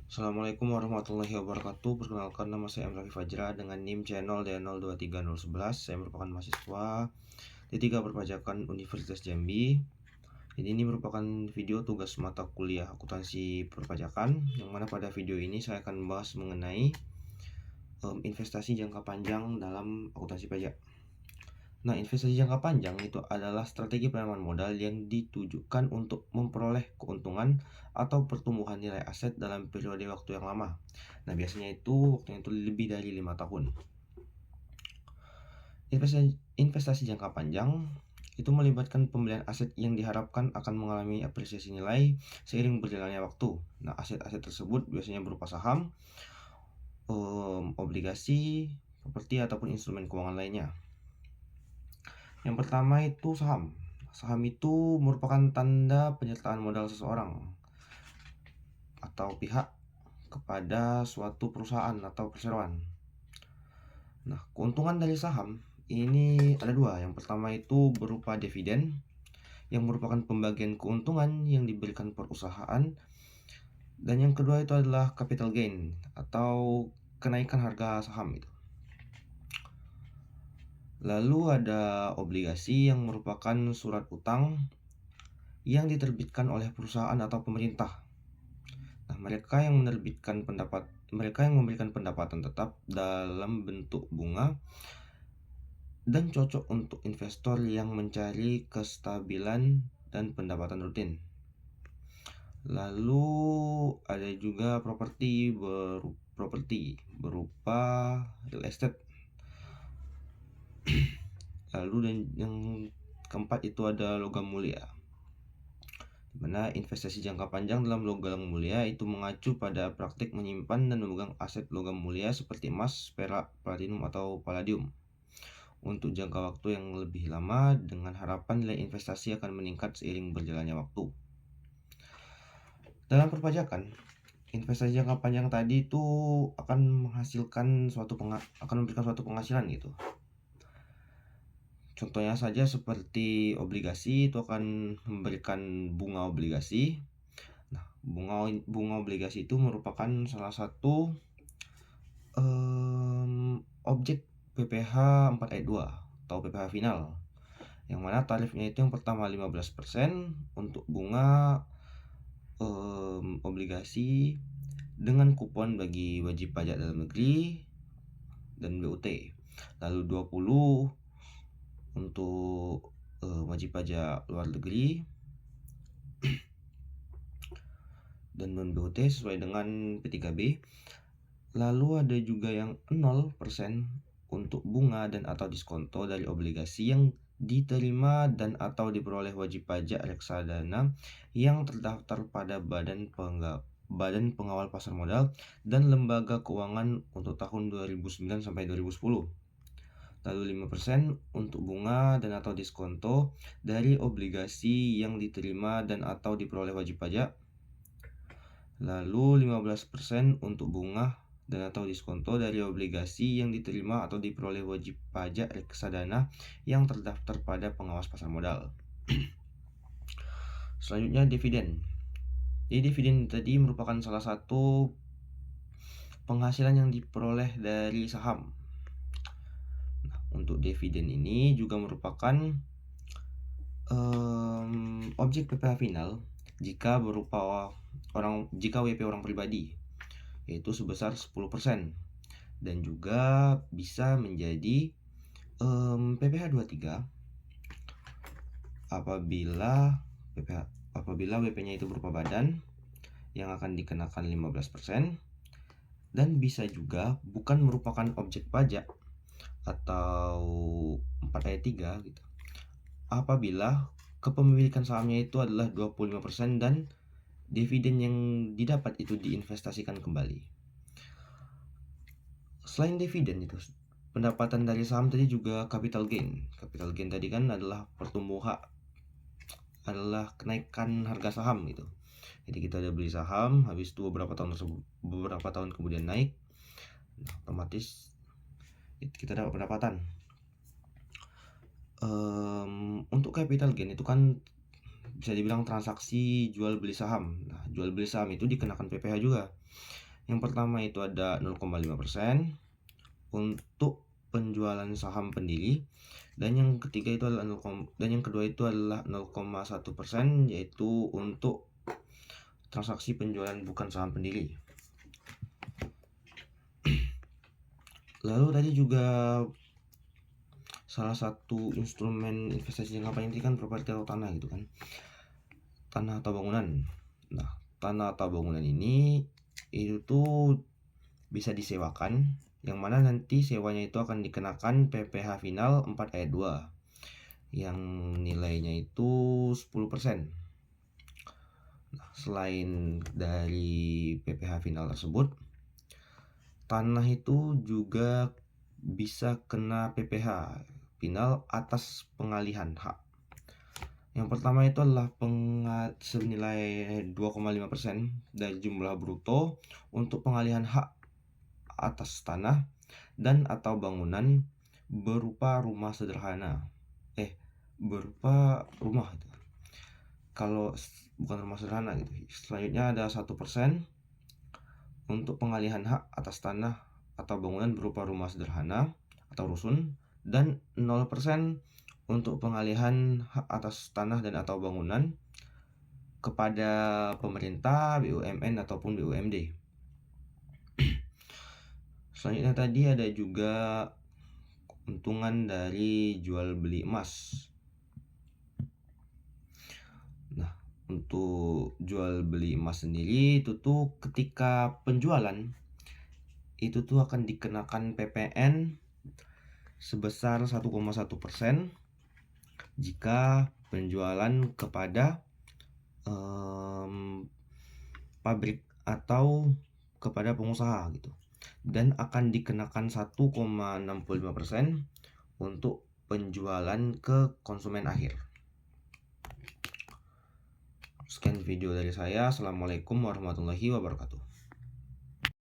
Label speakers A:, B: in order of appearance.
A: Assalamualaikum warahmatullahi wabarakatuh. Perkenalkan, nama saya Raffi Fajra dengan NIM channel D023011. Saya merupakan mahasiswa D3 Perpajakan Universitas Jambi. Jadi ini merupakan video tugas mata kuliah akuntansi perpajakan, yang mana pada video ini saya akan membahas mengenai investasi jangka panjang dalam akuntansi pajak. Nah, investasi jangka panjang itu adalah strategi penanaman modal yang ditujukan untuk memperoleh keuntungan atau pertumbuhan nilai aset dalam periode waktu yang lama. Nah, biasanya itu waktunya itu lebih dari 5 tahun. Investasi jangka panjang itu melibatkan pembelian aset yang diharapkan akan mengalami apresiasi nilai seiring berjalannya waktu. Nah, aset-aset tersebut biasanya berupa saham, obligasi, properti, ataupun instrumen keuangan lainnya. Yang pertama itu saham. Saham itu merupakan tanda penyertaan modal seseorang atau pihak kepada suatu perusahaan atau perseroan. Nah, keuntungan dari saham ini ada dua. Yang pertama itu berupa dividen, yang merupakan pembagian keuntungan yang diberikan perusahaan. Dan yang kedua itu adalah capital gain atau kenaikan harga saham itu. Lalu ada obligasi yang merupakan surat utang yang diterbitkan oleh perusahaan atau pemerintah. Nah, mereka yang memberikan pendapatan tetap dalam bentuk bunga dan cocok untuk investor yang mencari kestabilan dan pendapatan rutin. Lalu ada juga properti berupa real estate. Lalu dan yang keempat itu ada logam mulia, dimana investasi jangka panjang dalam logam mulia itu mengacu pada praktik menyimpan dan memegang aset logam mulia seperti emas, perak, platinum, atau palladium untuk jangka waktu yang lebih lama dengan harapan nilai investasi akan meningkat seiring berjalannya waktu. Dalam perpajakan, investasi jangka panjang tadi itu akan memberikan suatu penghasilan gitu. Contohnya saja seperti obligasi, itu akan memberikan bunga obligasi. Nah, bunga obligasi itu merupakan salah satu objek PPh 4 ayat 2 atau PPh final, yang mana tarifnya itu yang pertama 15% untuk bunga obligasi dengan kupon bagi wajib pajak dalam negeri dan BUT. Lalu 20 untuk wajib pajak luar negeri dan non BUT sesuai dengan P3B. Lalu ada juga yang 0% untuk bunga dan atau diskonto dari obligasi yang diterima dan atau diperoleh wajib pajak reksadana yang terdaftar pada Badan Pengawal Pasar Modal dan Lembaga Keuangan untuk tahun 2009 sampai 2010. Lalu 5% untuk bunga dan atau diskonto dari obligasi yang diterima dan atau diperoleh wajib pajak. Lalu 15% untuk bunga dan atau diskonto dari obligasi yang diterima atau diperoleh wajib pajak reksadana yang terdaftar pada pengawas pasar modal. Selanjutnya dividen. Jadi dividen tadi merupakan salah satu penghasilan yang diperoleh dari saham. Nah, untuk dividen ini juga merupakan objek PPh final jika WP orang pribadi, yaitu sebesar 10%, dan juga bisa menjadi PPh 23 apabila WP-nya itu berupa badan yang akan dikenakan 15%, dan bisa juga bukan merupakan objek pajak atau 4 ayat 3 gitu, apabila kepemilikan sahamnya itu adalah 25% dan dividen yang didapat itu diinvestasikan kembali. Selain dividen itu, pendapatan dari saham tadi juga capital gain. Capital gain tadi kan adalah kenaikan harga saham gitu. Jadi kita ada beli saham, habis itu beberapa tahun kemudian naik, nah, otomatis kita dapat pendapatan. Untuk capital gain itu kan bisa dibilang transaksi jual beli saham. Nah, jual beli saham itu dikenakan PPh juga. Yang pertama itu ada 0,5% untuk penjualan saham pendiri, dan yang ketiga itu adalah dan yang kedua itu adalah 0,1% yaitu untuk transaksi penjualan bukan saham pendiri. Lalu tadi juga salah satu instrumen investasi jangka panjang kan properti atau tanah gitu kan. Tanah atau bangunan. Nah, tanah atau bangunan ini itu tuh bisa disewakan, yang mana nanti sewanya itu akan dikenakan PPh final 4 ayat 2 yang nilainya itu 10%. Nah, selain dari PPh final tersebut, tanah itu juga bisa kena PPh final atas pengalihan hak. Yang pertama itu adalah senilai 2,5% dari jumlah bruto untuk pengalihan hak atas tanah dan atau bangunan berupa rumah sederhana. Berupa rumah itu. Kalau bukan rumah sederhana gitu. Selanjutnya ada 1% untuk pengalihan hak atas tanah atau bangunan berupa rumah sederhana atau rusun, dan 0% untuk pengalihan hak atas tanah dan atau bangunan kepada pemerintah, BUMN ataupun BUMD. Selanjutnya tadi ada juga keuntungan dari jual beli emas. Nah, untuk jual beli emas sendiri itu tuh ketika penjualan itu tuh akan dikenakan PPN sebesar 1,1% jika penjualan kepada pabrik atau kepada pengusaha gitu, dan akan dikenakan 1,65% untuk penjualan ke konsumen akhir. Sekian video dari saya. Assalamualaikum warahmatullahi wabarakatuh.